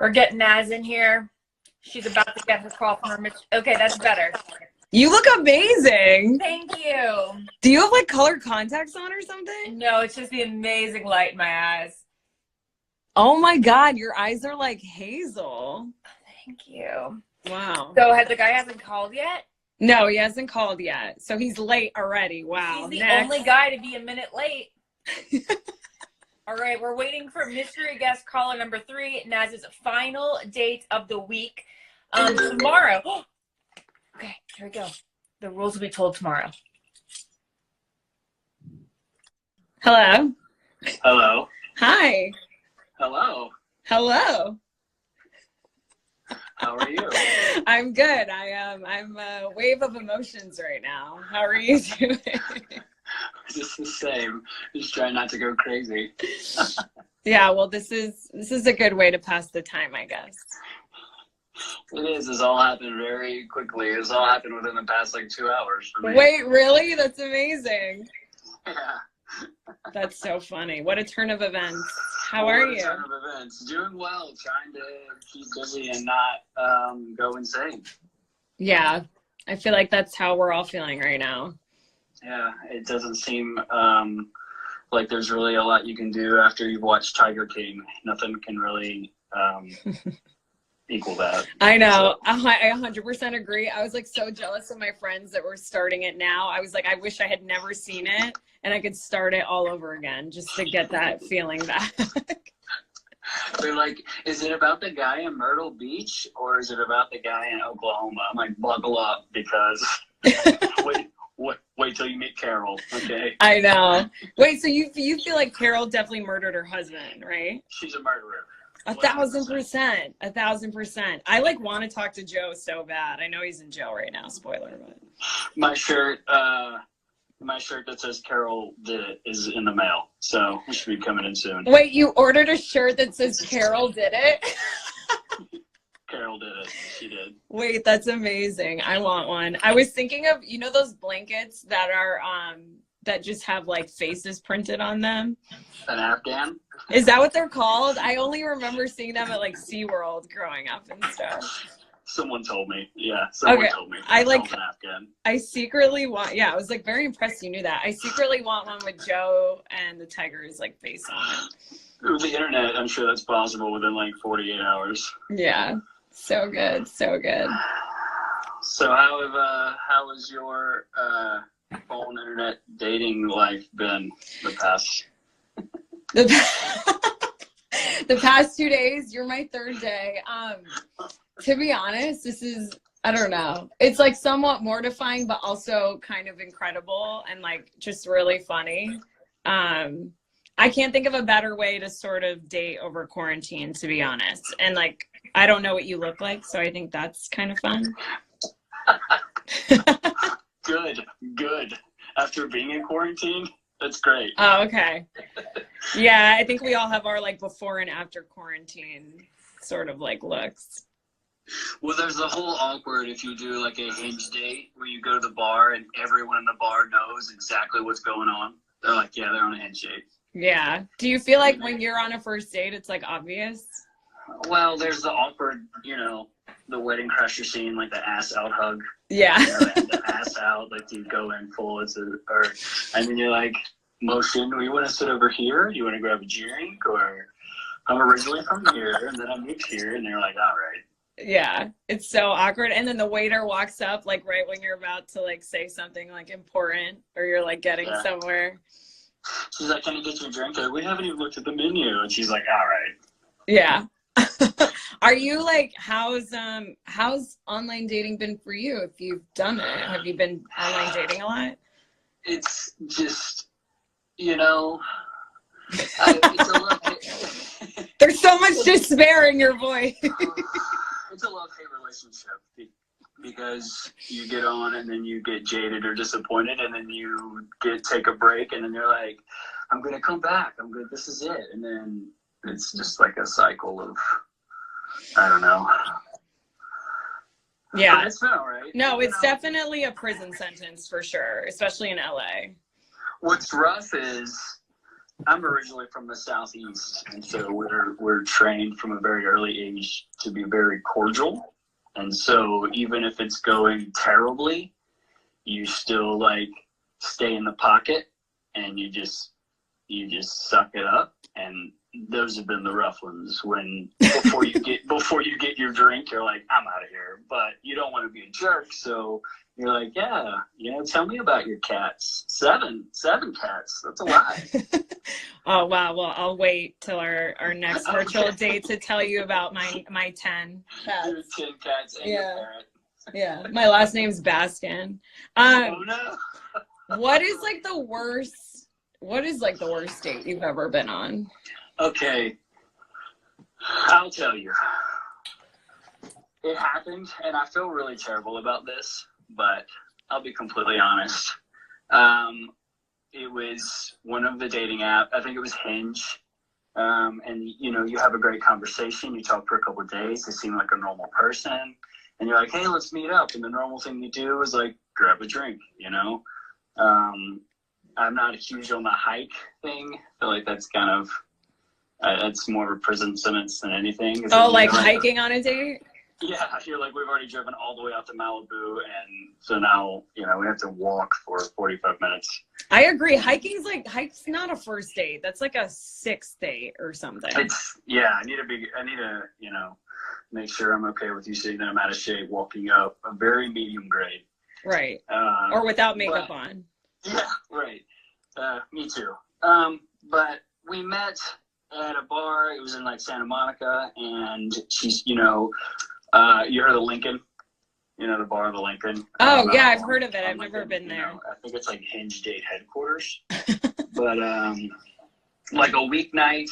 We're getting Naz in here. She's about to get her call from her mission. Okay, that's better. You look amazing. Thank you. Do you have like colored contacts on or something? No, it's just the amazing light in my eyes. Oh my God, your eyes are like hazel. Thank you. Wow. So the guy hasn't called yet? No, he hasn't called yet. So he's late already. Wow. He's the only guy to be a minute late. All right, we're waiting for mystery guest caller number 3, Naz's final date of the week. Tomorrow. Okay, here we go. The rules will be told tomorrow. Hello. Hello. Hi. Hello. Hello. How are you? I'm good. I'm a wave of emotions right now. How are you doing? Just the same. Just trying not to go crazy. Yeah, well, this is a good way to pass the time, I guess. It is. This all happened very quickly. This all happened within the past like 2 hours for me. Wait, really? That's amazing. Yeah. That's so funny. What a turn of events. How are you? Turn of events. Doing well. Trying to keep busy and not go insane. Yeah, I feel like that's how we're all feeling right now. Yeah, it doesn't seem like there's really a lot you can do after you've watched Tiger King. Nothing can really equal that. I know. I 100% agree. I was like so jealous of my friends that were starting it now. I was like, I wish I had never seen it and I could start it all over again just to get that feeling back. They're like, is it about the guy in Myrtle Beach or is it about the guy in Oklahoma? I'm like, buckle up because wait till you meet Carol, okay? I know. Wait, so you feel like Carol definitely murdered her husband, right? She's a murderer. 1,000%. 1,000%. I like want to talk to Joe so bad. I know he's in jail right now. Spoiler, but my shirt that says Carol did it is in the mail, so it should be coming in soon. Wait, you ordered a shirt that says Carol did it? Carol did it. She did. Wait, that's amazing. I want one. I was thinking of, you know, those blankets that are that just have like faces printed on them. An Afghan? Is that what they're called? I only remember seeing them at like SeaWorld growing up and stuff. Someone told me. Yeah, someone told me. I like an Afghan. I secretly want, yeah, I was like very impressed you knew that. I secretly want one with Joe and the tiger's like face on it. With the internet, I'm sure that's possible within like 48 hours. Yeah. So good. So good. So how has your phone internet dating life been the past? The past 2 days, you're my third day. To be honest, this is, I don't know. It's like somewhat mortifying, but also kind of incredible and like just really funny. I can't think of a better way to sort of date over quarantine, to be honest. And like, I don't know what you look like, so I think that's kind of fun. Good. After being in quarantine, that's great. Oh, okay. Yeah, I think we all have our like before and after quarantine sort of like looks. Well, there's the whole awkward if you do like a Hinge date where you go to the bar and everyone in the bar knows exactly what's going on. They're like, yeah, they're on a Hinge date. Yeah. Do you feel like when you're on a first date, it's like obvious? Well, there's the awkward, you know, the wedding crasher scene, like the ass out hug. Yeah. You know, the ass out, like you go in full, and then you're like, motion, do you want to sit over here? Do you want to grab a drink? Or I'm originally from here, and then I moved here, and they're like, all right. Yeah, it's so awkward. And then the waiter walks up like right when you're about to like say something like important or you're like getting somewhere. She's like, can I get you a drink? Like, we haven't even looked at the menu. And she's like, all right. Yeah. Are you like, how's online dating been for you if you've done it? Have you been online dating a lot? It's just, you know, it's a love. There's so much despair in your voice. It's a love-hate relationship because you get on and then you get jaded or disappointed and then you take a break and then you're like, I'm going to come back. I'm good. This is it. And then it's just like a cycle of, I don't know. Yeah. But it's been all right. No, it's definitely a prison sentence for sure, especially in LA. What's rough is I'm originally from the Southeast, and so we're trained from a very early age to be very cordial. And so even if it's going terribly, you still like stay in the pocket and you just suck it up. And those have been the rough ones when before you get your drink, you're like, I'm out of here. But you don't want to be a jerk, so you're like, yeah, tell me about your cats. Seven cats. That's a lot. Oh wow. Well, I'll wait till our next virtual date to tell you about my 10 cats. Your 10 cats and your parrot. Yeah. My last name's Baskin. Oh no. What is the worst date you've ever been on? Okay, I'll tell you. It happened, and I feel really terrible about this, but I'll be completely honest. It was one of the dating apps. I think it was Hinge. And, you have a great conversation. You talk for a couple of days. They seem like a normal person. And you're like, hey, let's meet up. And the normal thing you do is, grab a drink, I'm not huge on the hike thing. I feel like that's kind of... it's more of a prison sentence than anything. Oh, hiking on a date? Yeah, I feel like we've already driven all the way out to Malibu, and so now, we have to walk for 45 minutes. I agree. Hike's not a first date. That's like a 6th date or something. I need to, make sure I'm okay with you seeing that I'm out of shape walking up a very medium grade. Right. Or without makeup on. Yeah, right. Me too. But we met at a bar. It was in Santa Monica, and she's, you heard of Lincoln, the bar, the Lincoln. Oh yeah, I've heard of it. I've never been there. I think it's Hinge Date headquarters, but a weeknight,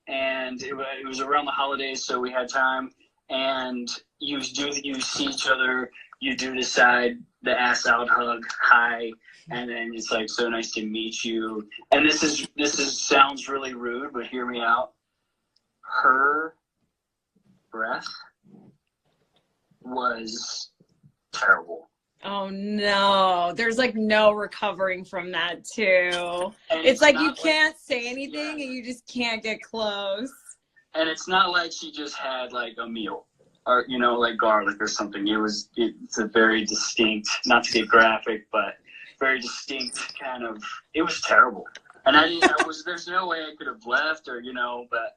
and it was around the holidays, so we had time. And you see each other. You do decide the ass out hug, hi, and then it's so nice to meet you. And this sounds really rude, but hear me out. Her breath was terrible. Oh no, there's no recovering from that too. And it's you can't say anything, and you just can't get close. And it's not like she just had a meal or garlic or something. It's a very distinct, not to get graphic, but very distinct kind of. It was terrible. And there's no way I could have left or but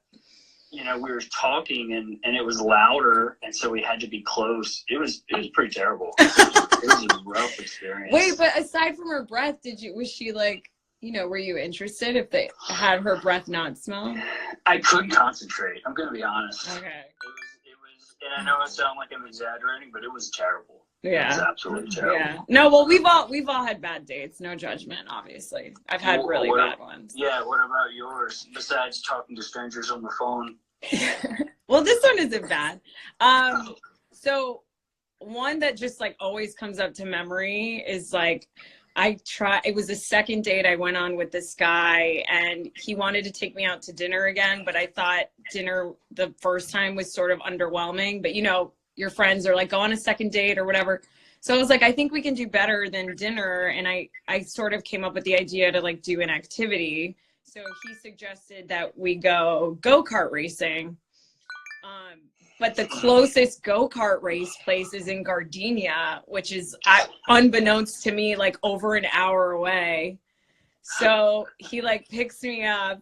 we were talking and it was louder, and so we had to be close. It was pretty terrible. It was a rough experience. Wait, but aside from her breath, was she were you interested if they had her breath not smell? I couldn't concentrate. I'm gonna be honest. Okay. It was, and I know I sound like I'm exaggerating, but it was terrible. Yeah. It was absolutely terrible. Yeah. No, well, we've all had bad dates. No judgment, obviously. I've had really bad ones. Yeah. What about yours? Besides talking to strangers on the phone. Well, this one isn't bad. So one that just always comes up to memory is it was the second date I went on with this guy, and he wanted to take me out to dinner again, but I thought dinner the first time was sort of underwhelming. But your friends are go on a second date or whatever. So I was I think we can do better than dinner. And I sort of came up with the idea to do an activity. So he suggested that we go-kart racing. But the closest go-kart race place is in Gardenia, which is unbeknownst to me, over an hour away. So he picks me up,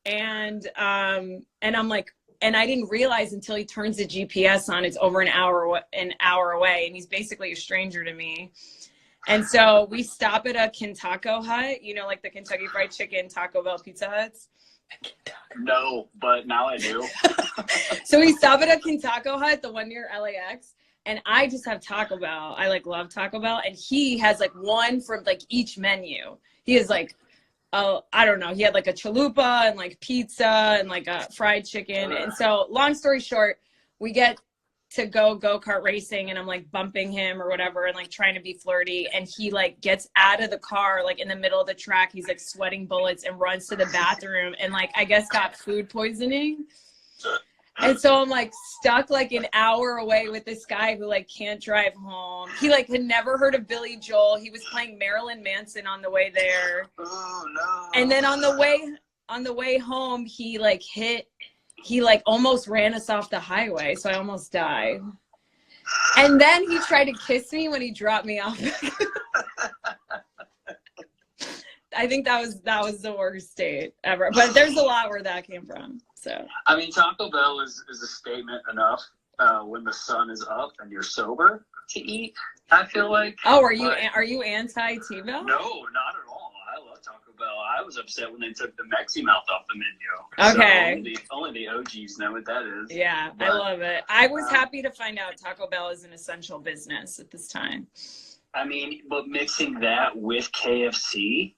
and I'm and I didn't realize until he turns the GPS on, it's over an hour away, and he's basically a stranger to me. And so we stop at a Kentucky Hut, the Kentucky Fried Chicken, Taco Bell, Pizza Huts. No, but now I do. So we stop at a Kentucky Hut, the one near LAX, and I just have Taco Bell. I love Taco Bell, and he has one from each menu. He has I don't know. He had a chalupa and pizza and a fried chicken. And so long story short, we get to go-kart racing, and I'm bumping him or whatever and trying to be flirty. And he gets out of the car, in the middle of the track. He's sweating bullets and runs to the bathroom and I guess got food poisoning. And so I'm stuck an hour away with this guy who can't drive home. He had never heard of Billy Joel. He was playing Marilyn Manson on the way there. Oh no. And then on the on the way home, he almost ran us off the highway. So I almost died. And then he tried to kiss me when he dropped me off. I think that was the worst date ever. But there's a lot where that came from. So I mean, Taco Bell is a statement enough when the sun is up and you're sober to eat. I feel like. Oh, are you anti T-Bell? No, not at all. I love Taco Bell. I was upset when they took the Mexi Melt off the menu. Okay. So only the OGs know what that is. Yeah, but, I love it. I was happy to find out Taco Bell is an essential business at this time. I mean, but mixing that with KFC,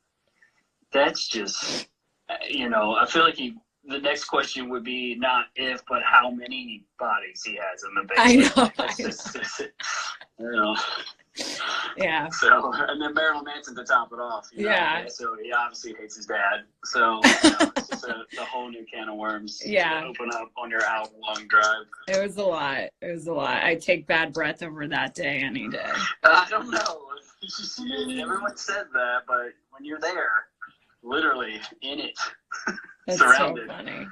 that's just, I feel like the next question would be not if, but how many bodies he has in the basement. I know. Yeah. So, and then Marilyn Manson to top it off. Yeah. So he obviously hates his dad. So it's just a whole new can of worms. Yeah. To open up on your hour-long drive. It was a lot. I take bad breath over that day any day. I don't know. Everyone says that, but when you're there, literally in it, That's surrounded. So funny.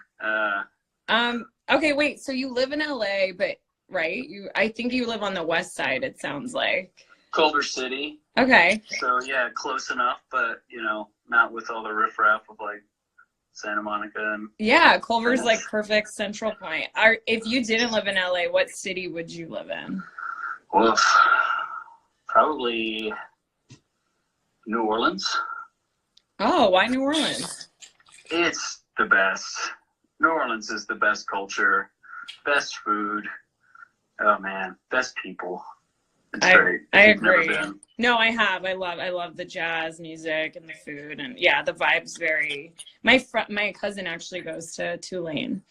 Okay, wait. So you live in LA, but right? I think you live on the west side. It sounds like Culver City. Okay. So yeah, close enough, but not with all the riffraff of like Santa Monica and. Yeah, Culver's like perfect central point. If you didn't live in LA, what city would you live in? Well, probably New Orleans. Oh, why New Orleans? It's the best. New Orleans is the best culture, best food. Oh man, best people. It's great. I agree. No, I have. I love the jazz music and the food, and yeah, the vibe's very. My cousin actually goes to Tulane.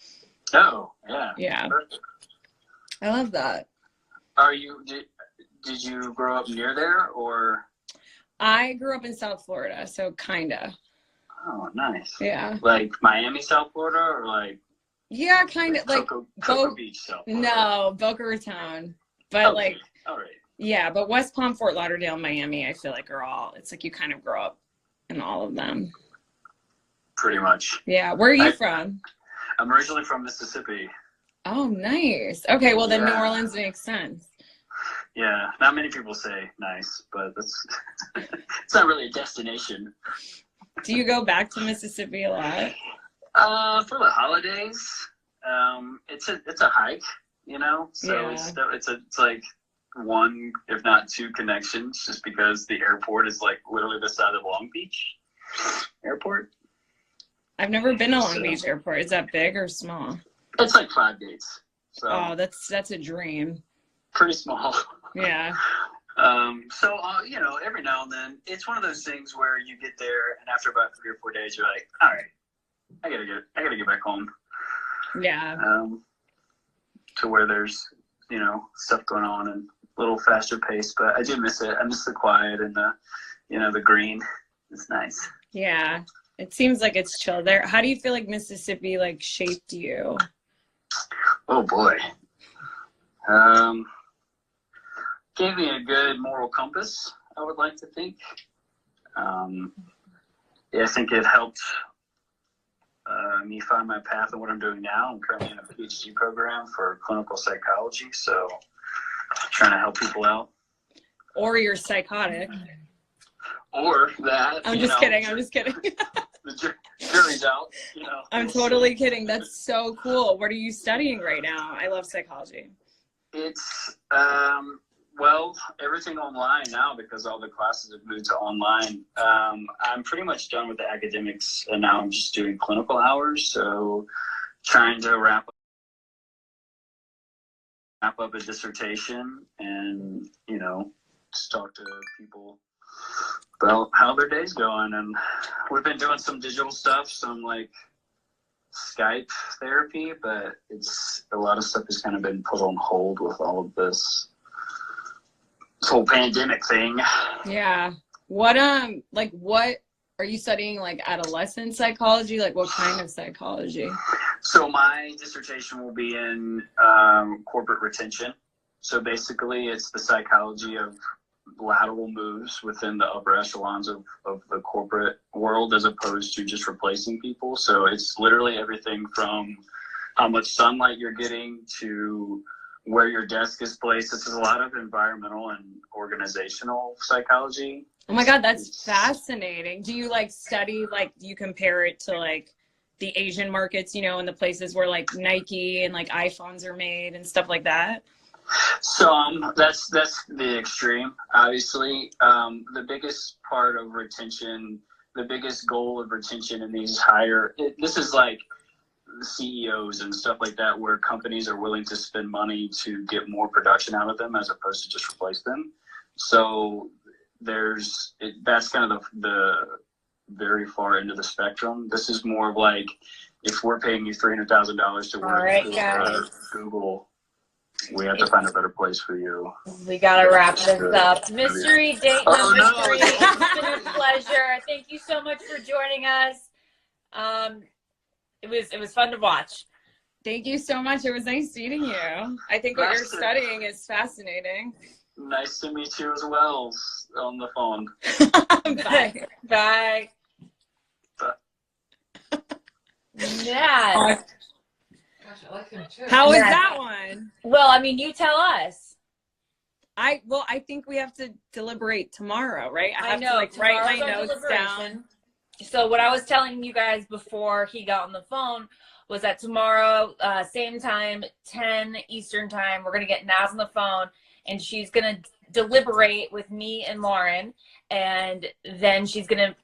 Oh yeah. Yeah. Perfect. I love that. Did you grow up near there or? I grew up in South Florida, so kinda. Oh, nice. Yeah. Like Miami, South Florida, or like? Yeah, kind of like Cocoa Beach, South Florida. No, Boca Raton, but okay. like. All right. Yeah, but West Palm, Fort Lauderdale, Miami, I feel like it's like you kind of grow up in all of them. Pretty much. Yeah. Where are you from? I'm originally from Mississippi. Oh, nice. Okay, well then New Orleans makes sense. Yeah, not many people say nice, but that's it's not really a destination. Do you go back to Mississippi a lot? For the holidays, it's a hike, So it's like one, if not two connections, just because the airport is like literally the side of Long Beach Airport. I've never been to Long Beach Airport. Is that big or small? It's like 5 gates. So that's a dream. Pretty small. Yeah. So every now and then, it's one of those things where you get there, and after about 3 or 4 days, you're like, all right, I gotta get back home. Yeah. To where there's stuff going on and a little faster pace, but I do miss it. I miss the quiet and the green. It's nice. Yeah. It seems like it's chill there. How do you feel like Mississippi shaped you? Oh boy. Gave me a good moral compass, I would like to think. I think it helped me find my path and what I'm doing now. I'm currently in a PhD program for clinical psychology, so trying to help people out. Or you're psychotic. Or that. I'm just kidding. The jury's out. I'm totally kidding. That's so cool. What are you studying right now? I love psychology. It's everything online now because all the classes have moved to online. I'm pretty much done with the academics, and now I'm just doing clinical hours. So trying to wrap up a dissertation and just talk to people about how their day's going. And we've been doing some digital stuff, some Skype therapy, but a lot of stuff has kind of been put on hold with all of this whole pandemic thing. Yeah. What are you studying, adolescent psychology? What kind of psychology? So my dissertation will be in corporate retention. So basically it's the psychology of lateral moves within the upper echelons of the corporate world as opposed to just replacing people. So it's literally everything from how much sunlight you're getting to where your desk is placed. This is a lot of environmental and organizational psychology. Oh my God, that's fascinating. Do you like study, like you compare it to like the Asian markets, you know, and the places where like Nike and like iPhones are made and stuff like that? That's the extreme, obviously. The biggest part of retention, the biggest goal of retention in these this is like the CEOs and stuff like that, where companies are willing to spend money to get more production out of them as opposed to just replace them. So that's kind of the very far end of the spectrum. This is more of like, if we're paying you $300,000 to work at Google, we have to find a better place for you. We gotta wrap this up. Mystery date number 3. It's been a pleasure. Thank you so much for joining us. It was fun to watch. Thank you so much. It was nice meeting you. I think what you're studying is fascinating. Nice to meet you as well on the phone. Bye. Bye. Naz. Gosh, I like him too. How was that one? Well, I mean, you tell us. I think we have to deliberate tomorrow, right? I have know, to like write my tomorrow's our notes deliberation. down. So what I was telling you guys before he got on the phone was that tomorrow, same time, 10 Eastern time, we're going to get Naz on the phone, and she's going to deliberate with me and Lauren, and then she's going to,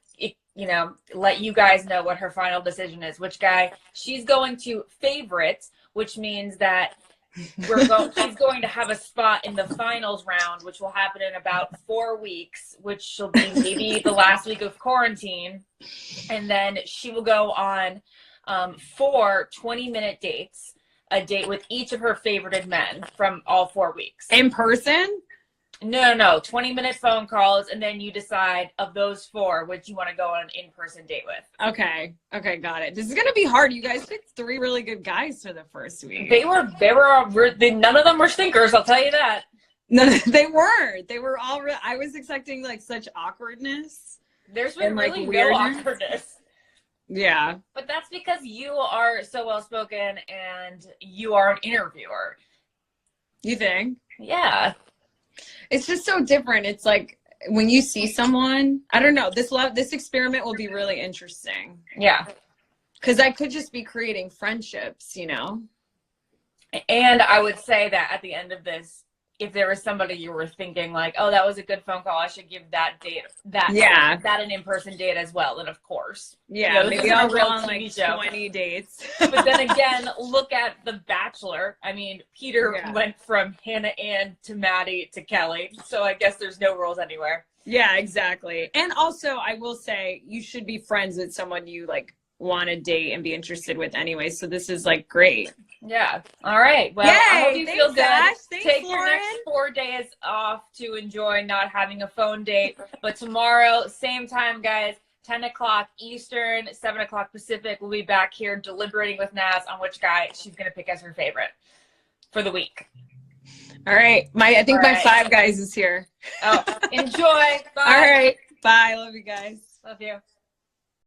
you know, let you guys know what her final decision is, which guy she's going to favorite, which means that she's going to have a spot in the finals round, which will happen in about 4 weeks, which will be maybe the last week of quarantine. And then she will go on 4 20-minute dates, a date with each of her favorited men from all 4 weeks. In person? No, 20-minute phone calls, and then you decide of those 4 which you want to go on an in-person date with. Okay, got it. This is gonna be hard. You guys picked 3 really good guys for the first week. None of them were stinkers, I'll tell you that. No, they weren't. They were all I was expecting like such awkwardness. There's been like, really no weirdness. awkwardness. Yeah. But that's because you are so well-spoken and you are an interviewer. You think? Yeah. It's just so different. It's like when you see someone, I don't know, this experiment will be really interesting. Yeah. Because I could just be creating friendships, you know? And I would say that at the end of this, if there was somebody you were thinking like, oh, that was a good phone call, I should give that date that an in-person date as well, then of course. Yeah, you know, maybe I'll go go on on like show. 20 dates. But then again, look at The Bachelor. I mean, Peter went from Hannah Ann to Maddie to Kelly, so I guess there's no rules anywhere. Yeah, exactly. And also, I will say, you should be friends with someone you like want to date and be interested with anyway, so this is like great. Yeah. All right. Well, Yay! I hope you feel good. Ash. Thanks, Take Lauren. your next 4 days off to enjoy not having a phone date. But tomorrow, same time, guys, 10 o'clock Eastern, 7 o'clock Pacific, we'll be back here deliberating with Naz on which guy she's going to pick as her favorite for the week. All right. I think my 5 guys is here. Oh, enjoy. Bye. All right. Bye. Love you guys. Love you.